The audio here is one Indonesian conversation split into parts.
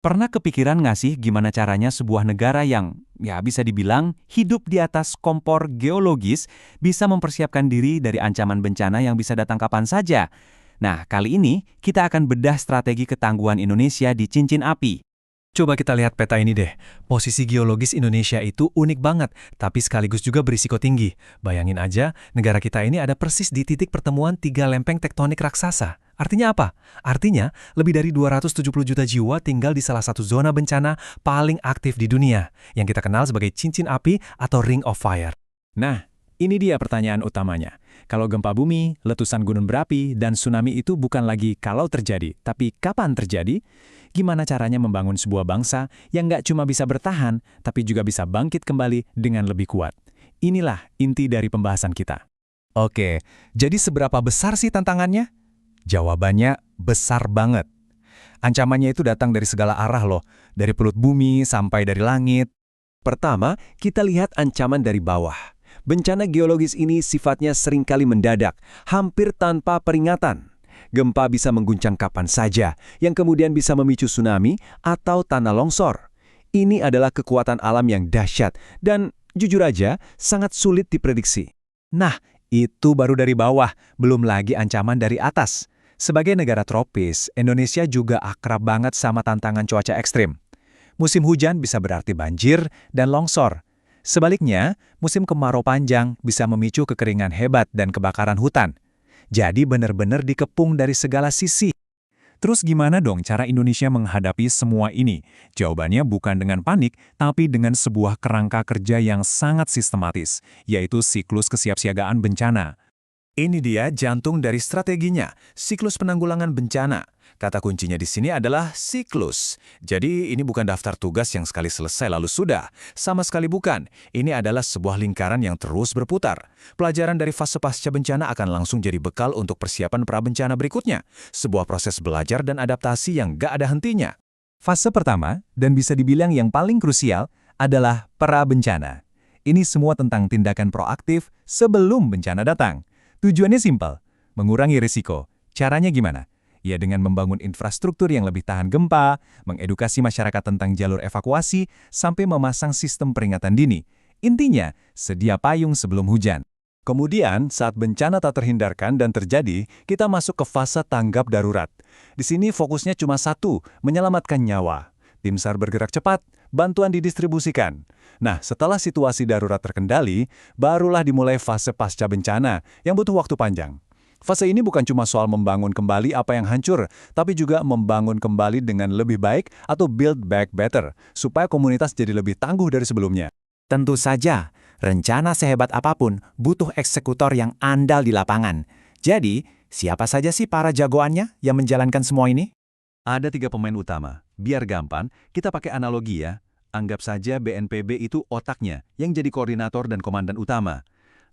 Pernah kepikiran nggak sih gimana caranya sebuah negara yang, ya bisa dibilang, hidup di atas kompor geologis bisa mempersiapkan diri dari ancaman bencana yang bisa datang kapan saja? Nah, kali ini kita akan bedah strategi ketangguhan Indonesia di cincin api. Coba kita lihat peta ini deh. Posisi geologis Indonesia itu unik banget, tapi sekaligus juga berisiko tinggi. Bayangin aja, negara kita ini ada persis di titik pertemuan tiga lempeng tektonik raksasa. Artinya apa? Artinya, lebih dari 270 juta jiwa tinggal di salah satu zona bencana paling aktif di dunia, yang kita kenal sebagai cincin api atau Ring of Fire. Nah, ini dia pertanyaan utamanya. Kalau gempa bumi, letusan gunung berapi, dan tsunami itu bukan lagi kalau terjadi, tapi kapan terjadi? Gimana caranya membangun sebuah bangsa yang nggak cuma bisa bertahan, tapi juga bisa bangkit kembali dengan lebih kuat? Inilah inti dari pembahasan kita. Oke, jadi seberapa besar sih tantangannya? Jawabannya besar banget. Ancamannya itu datang dari segala arah loh, dari pelut bumi sampai dari langit. Pertama, kita lihat ancaman dari bawah. Bencana geologis ini sifatnya seringkali mendadak, hampir tanpa peringatan. Gempa bisa mengguncang kapan saja, yang kemudian bisa memicu tsunami atau tanah longsor. Ini adalah kekuatan alam yang dahsyat dan, jujur aja, sangat sulit diprediksi. Nah, itu baru dari bawah, belum lagi ancaman dari atas. Sebagai negara tropis, Indonesia juga akrab banget sama tantangan cuaca ekstrim. Musim hujan bisa berarti banjir dan longsor. Sebaliknya, musim kemarau panjang bisa memicu kekeringan hebat dan kebakaran hutan. Jadi benar-benar dikepung dari segala sisi. Terus gimana dong cara Indonesia menghadapi semua ini? Jawabannya bukan dengan panik, tapi dengan sebuah kerangka kerja yang sangat sistematis, yaitu siklus kesiapsiagaan bencana. Ini dia jantung dari strateginya, siklus penanggulangan bencana. Kata kuncinya di sini adalah siklus. Jadi ini bukan daftar tugas yang sekali selesai lalu sudah. Sama sekali bukan. Ini adalah sebuah lingkaran yang terus berputar. Pelajaran dari fase pasca bencana akan langsung jadi bekal untuk persiapan pra-bencana berikutnya. Sebuah proses belajar dan adaptasi yang gak ada hentinya. Fase pertama, dan bisa dibilang yang paling krusial, adalah pra-bencana. Ini semua tentang tindakan proaktif sebelum bencana datang. Tujuannya simpel, mengurangi risiko. Caranya gimana? Ya dengan membangun infrastruktur yang lebih tahan gempa, mengedukasi masyarakat tentang jalur evakuasi, sampai memasang sistem peringatan dini. Intinya, sedia payung sebelum hujan. Kemudian, saat bencana tak terhindarkan dan terjadi, kita masuk ke fase tanggap darurat. Di sini fokusnya cuma satu, menyelamatkan nyawa. Tim SAR bergerak cepat, bantuan didistribusikan. Nah, setelah situasi darurat terkendali, barulah dimulai fase pasca bencana yang butuh waktu panjang. Fase ini bukan cuma soal membangun kembali apa yang hancur, tapi juga membangun kembali dengan lebih baik atau build back better, supaya komunitas jadi lebih tangguh dari sebelumnya. Tentu saja, rencana sehebat apapun butuh eksekutor yang andal di lapangan. Jadi, siapa saja sih para jagoannya yang menjalankan semua ini? Ada 3 pemain utama. Biar gampang, kita pakai analogi ya. Anggap saja BNPB itu otaknya, yang jadi koordinator dan komandan utama.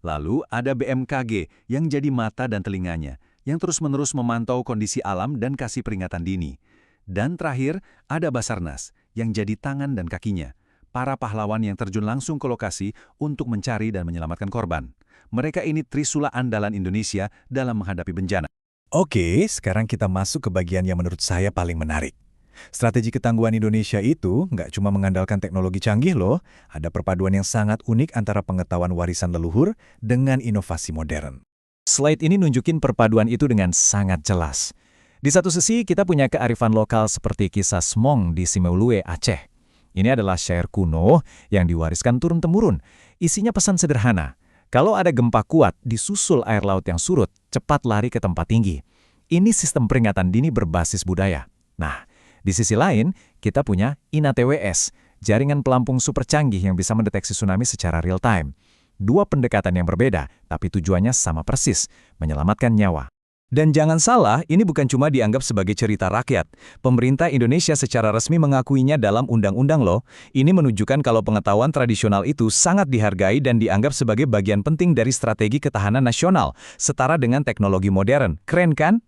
Lalu ada BMKG yang jadi mata dan telinganya, yang terus-menerus memantau kondisi alam dan kasih peringatan dini. Dan terakhir, ada Basarnas yang jadi tangan dan kakinya, para pahlawan yang terjun langsung ke lokasi untuk mencari dan menyelamatkan korban. Mereka ini trisula andalan Indonesia dalam menghadapi bencana. Oke, sekarang kita masuk ke bagian yang menurut saya paling menarik. Strategi ketangguhan Indonesia itu nggak cuma mengandalkan teknologi canggih loh, ada perpaduan yang sangat unik antara pengetahuan warisan leluhur dengan inovasi modern. Slide ini nunjukin perpaduan itu dengan sangat jelas. Di satu sisi, kita punya kearifan lokal seperti kisah Smong di Simeulue, Aceh. Ini adalah syair kuno yang diwariskan turun-temurun. Isinya pesan sederhana. Kalau ada gempa kuat disusul air laut yang surut, cepat lari ke tempat tinggi. Ini sistem peringatan dini berbasis budaya. Nah, di sisi lain, kita punya INATWS, jaringan pelampung super canggih yang bisa mendeteksi tsunami secara real time. Dua pendekatan yang berbeda, tapi tujuannya sama persis, menyelamatkan nyawa. Dan jangan salah, ini bukan cuma dianggap sebagai cerita rakyat. Pemerintah Indonesia secara resmi mengakuinya dalam undang-undang loh. Ini menunjukkan kalau pengetahuan tradisional itu sangat dihargai dan dianggap sebagai bagian penting dari strategi ketahanan nasional, setara dengan teknologi modern. Keren kan?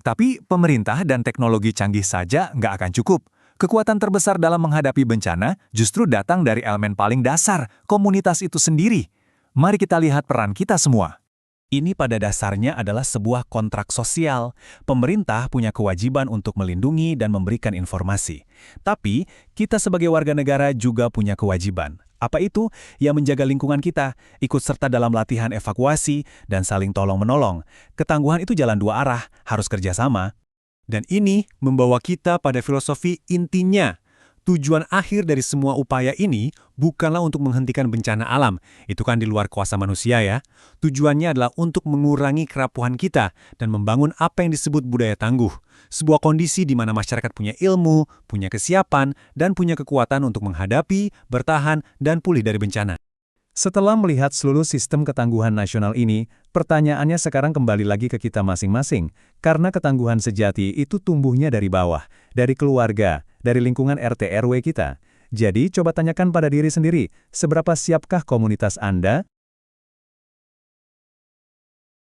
Tapi pemerintah dan teknologi canggih saja nggak akan cukup. Kekuatan terbesar dalam menghadapi bencana justru datang dari elemen paling dasar, komunitas itu sendiri. Mari kita lihat peran kita semua. Ini pada dasarnya adalah sebuah kontrak sosial. Pemerintah punya kewajiban untuk melindungi dan memberikan informasi. Tapi, kita sebagai warga negara juga punya kewajiban. Apa itu? Ya menjaga lingkungan kita, ikut serta dalam latihan evakuasi, dan saling tolong-menolong. Ketangguhan itu jalan dua arah, harus kerjasama. Dan ini membawa kita pada filosofi intinya. Tujuan akhir dari semua upaya ini bukanlah untuk menghentikan bencana alam. Itu kan di luar kuasa manusia ya. Tujuannya adalah untuk mengurangi kerapuhan kita dan membangun apa yang disebut budaya tangguh. Sebuah kondisi di mana masyarakat punya ilmu, punya kesiapan, dan punya kekuatan untuk menghadapi, bertahan, dan pulih dari bencana. Setelah melihat seluruh sistem ketangguhan nasional ini, pertanyaannya sekarang kembali lagi ke kita masing-masing. Karena ketangguhan sejati itu tumbuhnya dari bawah, dari keluarga, dari lingkungan RT RW kita. Jadi, coba tanyakan pada diri sendiri, seberapa siapkah komunitas Anda